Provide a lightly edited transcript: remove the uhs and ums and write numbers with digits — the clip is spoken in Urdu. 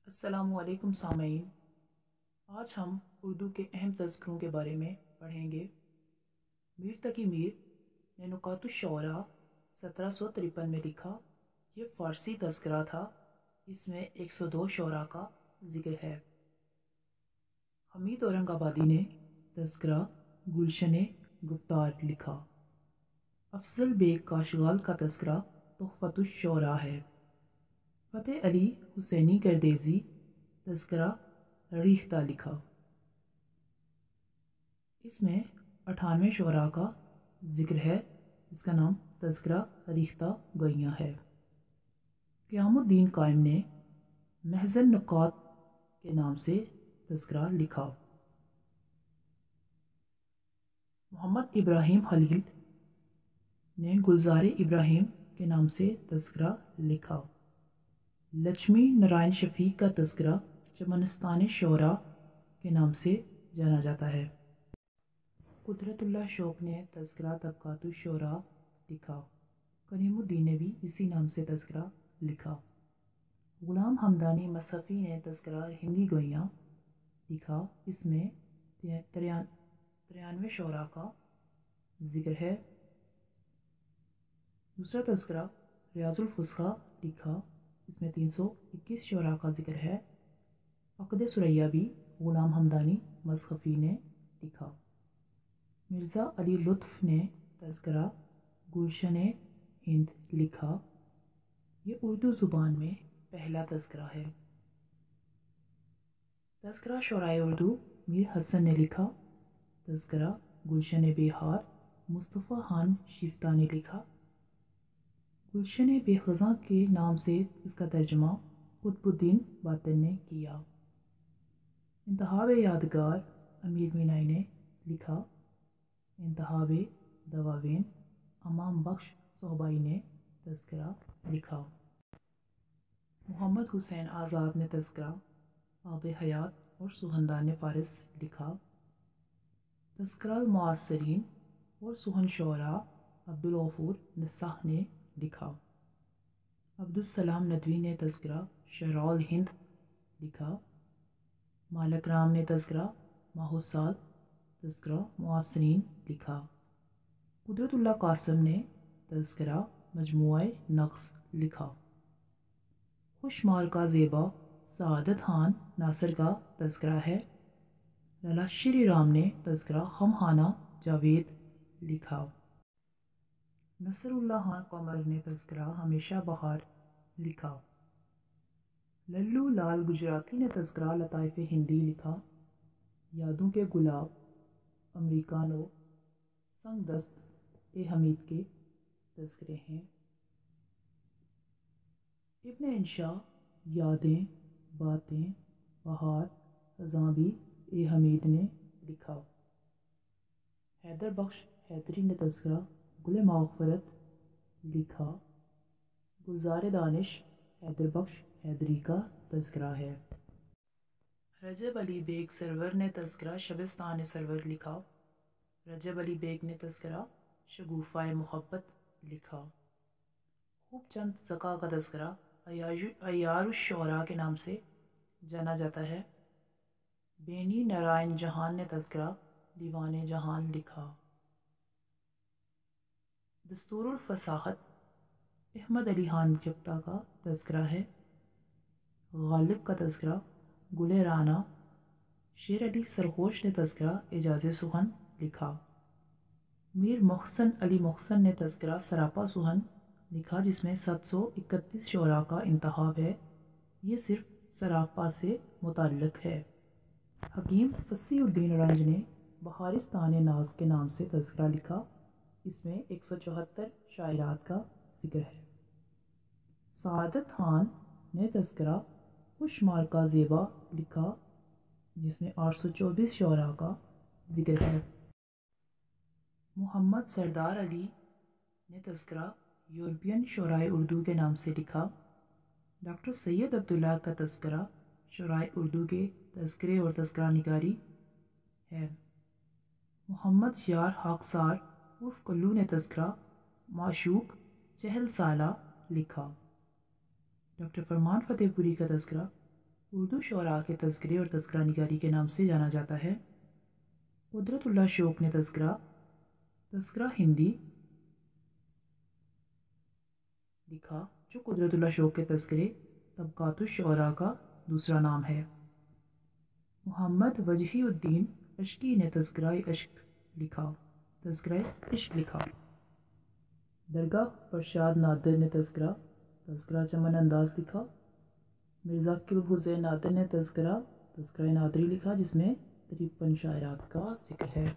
السلام علیکم سامعین، آج ہم اردو کے اہم تذکروں کے بارے میں پڑھیں گے۔ میر تقی میر نے نکات الشعراء 1753 میں لکھا۔ یہ فارسی تذکرہ تھا، اس میں 102 شعراء کا ذکر ہے۔ حمید اورنگ آبادی نے تذکرہ گلشن گفتار لکھا۔ افضل بیگ کاشغال کا تذکرہ تحفۃ الشعراء ہے۔ فتح علی حسینی گردیزی تذکرہ ریختہ لکھا۔ اس میں 98 شعراء کا ذکر ہے، جس کا نام تذکرہ ریختہ گویاں ہے۔ قیام الدین قائم نے محض النکات کے نام سے تذکرہ لکھا۔ محمد ابراہیم خلیل نے گلزار ابراہیم کے نام سے تذکرہ لکھا۔ لچھمی نارائن شفیق کا تذکرہ چمنستان شعراء کے نام سے جانا جاتا ہے۔ قدرت اللہ شوق نے تذکرہ طبقات الشعراء لکھا۔ کریم الدین نے بھی اسی نام سے تذکرہ لکھا۔ غلام حمدانی مصحفی نے تذکرہ ہندی گویاں لکھا۔ اس میں 93 شعراء کا ذکر ہے۔ دوسرا تذکرہ ریاض الفصحیٰ لکھا۔ اس میں 321 شعراء کا ذکر ہے۔ عقد ثریا بھی غلام حمدانی مصحفی نے لکھا۔ مرزا علی لطف نے تذکرہ گلشن ہند لکھا۔ یہ اردو زبان میں پہلا تذکرہ ہے۔ تذکرہ شعرائے اردو میر حسن نے لکھا۔ تذکرہ گلشن بہار مصطفیٰ خان شیفتہ نے لکھا۔ گلشن بے خزاں کے نام سے اس کا ترجمہ قطب الدین باطن نے کیا۔ انتخاب یادگار امیر مینائی نے لکھا۔ انتخاب دواوین امام بخش صوبائی نے تذکرہ لکھا۔ محمد حسین آزاد نے تذکرہ آب حیات اور سخندان فارس لکھا۔ تذکرہ المعاصرین اور سخن شعراء عبدالغفور نصاح نے لکھا۔ عبدالسلام ندوی نے تذکرہ شعراء الہند لکھا۔ مالک رام نے تذکرہ ماہ السال تذکرہ معاصرین لکھا۔ قدرت اللہ قاسم نے تذکرہ مجموعہ نغز لکھا۔ خوش مارکہ زیبا سعادت خان ناصر کا تذکرہ ہے۔ لالا شری رام نے تذکرہ خمخانہ جاوید لکھا۔ نصر اللہ خان قمر نے تذکرہ ہمیشہ بہار لکھا۔ للو لال گجراتی نے تذکرہ لطائف ہندی لکھا۔ یادوں کے گلاب امریکانو سنگ دست اے حمید کے تذکرے ہیں۔ ابن انشا یادیں باتیں بہار خزاں بھی اے حمید نے لکھا۔ حیدر بخش حیدری نے تذکرہ گل مغفرت لکھا۔ گلزار دانش حیدر بخش حیدری کا تذکرہ ہے۔ رجب علی بیگ سرور نے تذکرہ شبستان سرور لکھا۔ رجب علی بیگ نے تذکرہ شگوفہ محبت لکھا۔ خوب چند زکا کا تذکرہ عیار الشعراء کے نام سے جانا جاتا ہے۔ بینی نارائن جہان نے تذکرہ دیوان جہان لکھا۔ دستور الفصاحت احمد علی خان جگتا کا تذکرہ ہے۔ غالب کا تذکرہ گل رانا۔ شیر علی سرخوش نے تذکرہ اعجاز سخن لکھا۔ میر محسن علی محسن نے تذکرہ سراپا سخن لکھا، جس میں 731 شعراء کا انتخاب ہے۔ یہ صرف سراپا سے متعلق ہے۔ حکیم فصیح الدین رنج نے بہارستان ناز کے نام سے تذکرہ لکھا۔ اس میں 174 شاعرات کا ذکر ہے۔ سعادت خان نے تذکرہ خوش مارکہ زیبا لکھا، جس میں 824 شعراء کا ذکر ہے۔ محمد سردار علی نے تذکرہ یورپین شعرائے اردو کے نام سے لکھا۔ ڈاکٹر سید عبداللہ کا تذکرہ شعرائے اردو کے تذکرے اور تذکرہ نگاری ہے۔ محمد یار خاکسار عرف کلو نے تذکرہ معشوق 40 سالہ لکھا۔ ڈاکٹر فرمان فتح پوری کا تذکرہ اردو شعراء کے تذکرے اور تذکرہ نگاری کے نام سے جانا جاتا ہے۔ قدرت اللہ شوق نے تذکرہ ہندی لکھا، جو قدرت اللہ شوق کے تذکرے طبقات الشعراء کا دوسرا نام ہے۔ محمد وجیہ الدین اشکی نے تذکرہ عشق لکھا۔ درگاہ پرشاد نادر نے تذکرہ چمن انداز لکھا۔ مرزا کلب حسین نادر نے تذکرہ نادری لکھا، جس میں 53 شاعرات کا ذکر ہے۔